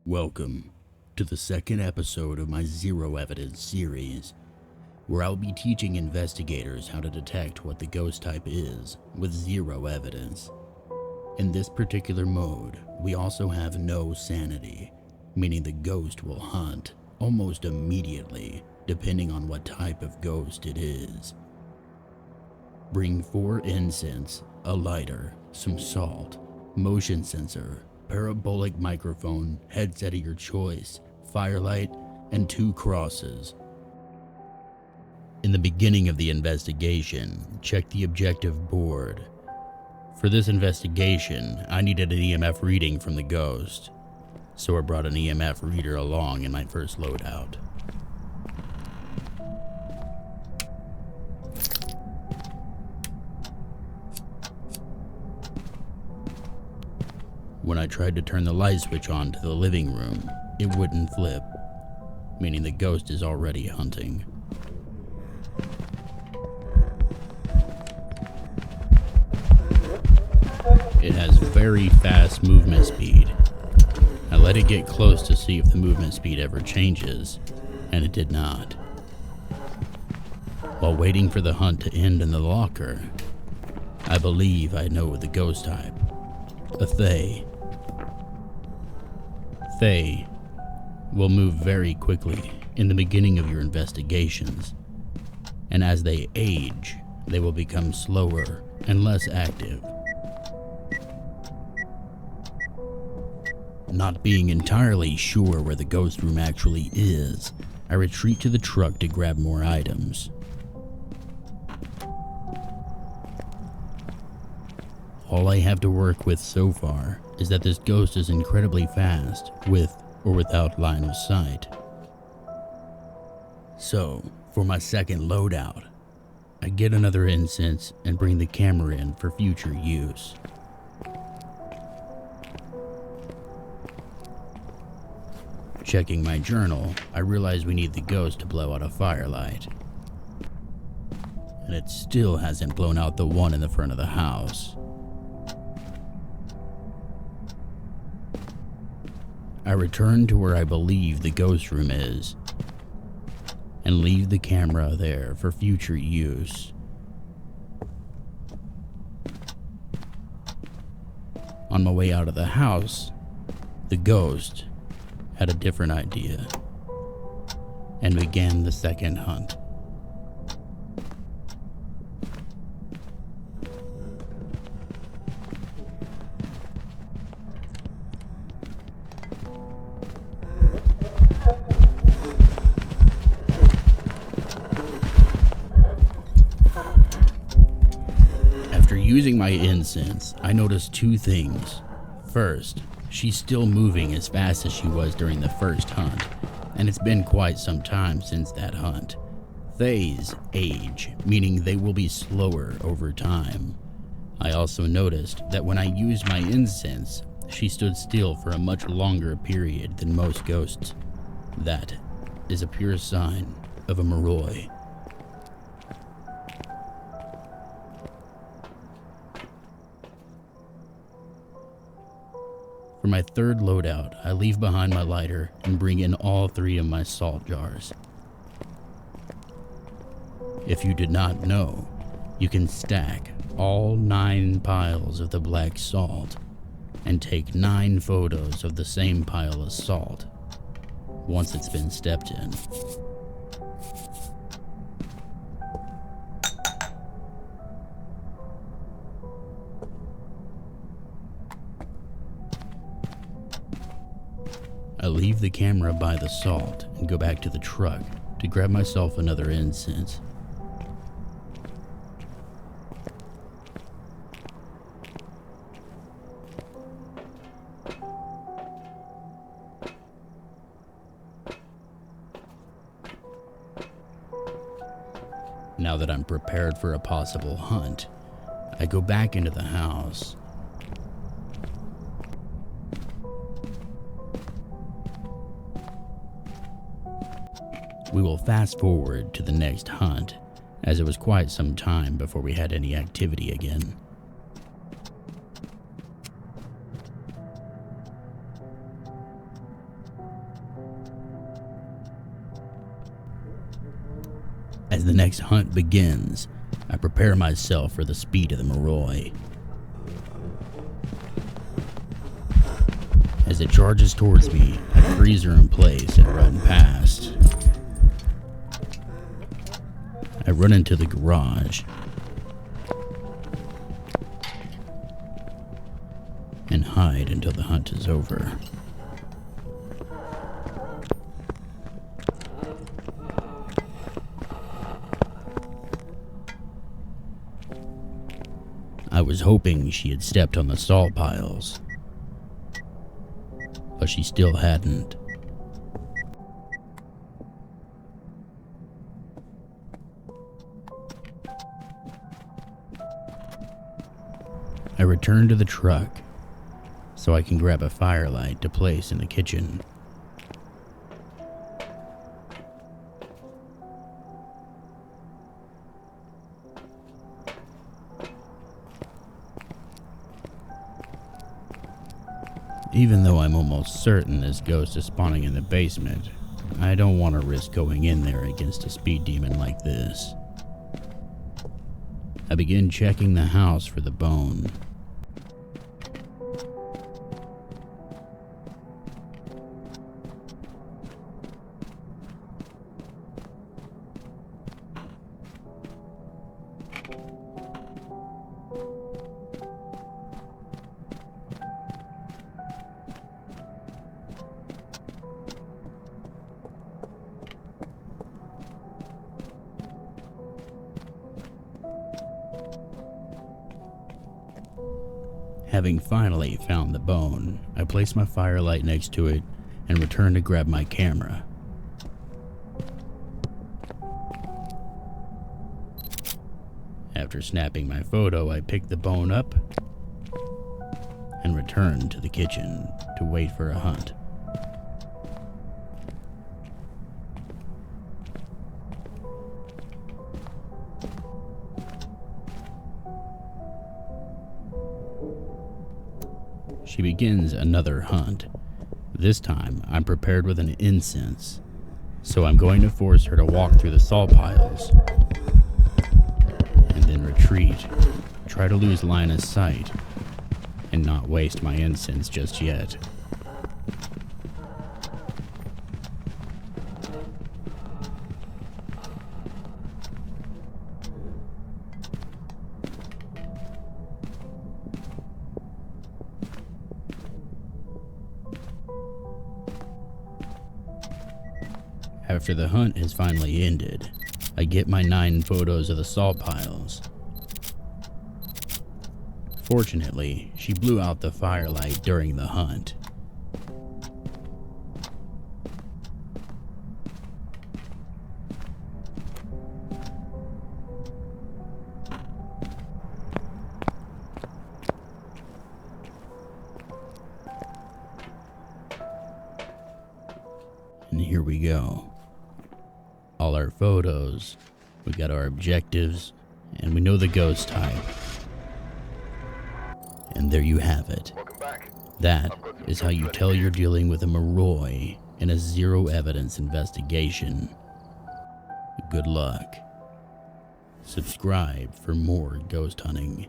Welcome to the second episode of my Zero Evidence series, where I'll be teaching investigators how to detect what the ghost type is with zero evidence. In this particular mode, we also have no sanity, meaning the ghost will hunt almost immediately, depending on what type of ghost it is. Bring 4 incense, a lighter, some salt, motion sensor, parabolic microphone, headset of your choice, firelight, and 2 crosses. In the beginning of the investigation, check the objective board. For this investigation, I needed an EMF reading from the ghost, so I brought an EMF reader along in my first loadout. When I tried to turn the light switch on to the living room, it wouldn't flip, meaning the ghost is already hunting. It has very fast movement speed. I let it get close to see if the movement speed ever changes, and it did not. While waiting for the hunt to end in the locker, I believe I know the ghost type. A Thay. Thay will move very quickly in the beginning of your investigations, and as they age, they will become slower and less active. Not being entirely sure where the ghost room actually is, I retreat to the truck to grab more items. All I have to work with so far is that this ghost is incredibly fast, with or without line of sight. So, for my second loadout, I get another incense and bring the camera in for future use. Checking my journal, I realize we need the ghost to blow out a firelight. And it still hasn't blown out the one in the front of the house. I return to where I believe the ghost room is, and leave the camera there for future use. On my way out of the house, the ghost had a different idea, and began the second hunt. After using my incense, I noticed 2 things. First, she's still moving as fast as she was during the first hunt, and it's been quite some time since that hunt. Thays age, meaning they will be slower over time. I also noticed that when I used my incense, she stood still for a much longer period than most ghosts. That is a pure sign of a Moroi. For my third loadout, I leave behind my lighter and bring in all 3 of my salt jars. If you did not know, you can stack all 9 piles of the black salt and take 9 photos of the same pile of salt once it's been stepped in. I leave the camera by the salt and go back to the truck to grab myself another incense. Now that I'm prepared for a possible hunt, I go back into the house. We will fast forward to the next hunt, as it was quite some time before we had any activity again. As the next hunt begins, I prepare myself for the speed of the Moroi. As it charges towards me, I freeze her in place and run past. I run into the garage and hide until the hunt is over. I was hoping she had stepped on the salt piles, but she still hadn't. I return to the truck so I can grab a firelight to place in the kitchen. Even though I'm almost certain this ghost is spawning in the basement, I don't want to risk going in there against a speed demon like this. I begin checking the house for the bone. Having finally found the bone, I place my firelight next to it and return to grab my camera. After snapping my photo, I pick the bone up and return to the kitchen to wait for a hunt. She begins another hunt. This time, I'm prepared with an incense, so I'm going to force her to walk through the salt piles, and then retreat, try to lose line of sight, and not waste my incense just yet. After the hunt has finally ended, I get my 9 photos of the salt piles. Fortunately, she blew out the firelight during the hunt. And here we go. All our photos, we got our objectives, and we know the ghost type. And there you have it. That is how you tell you're dealing with a Moroi in a zero evidence investigation. Good luck. Subscribe for more ghost hunting.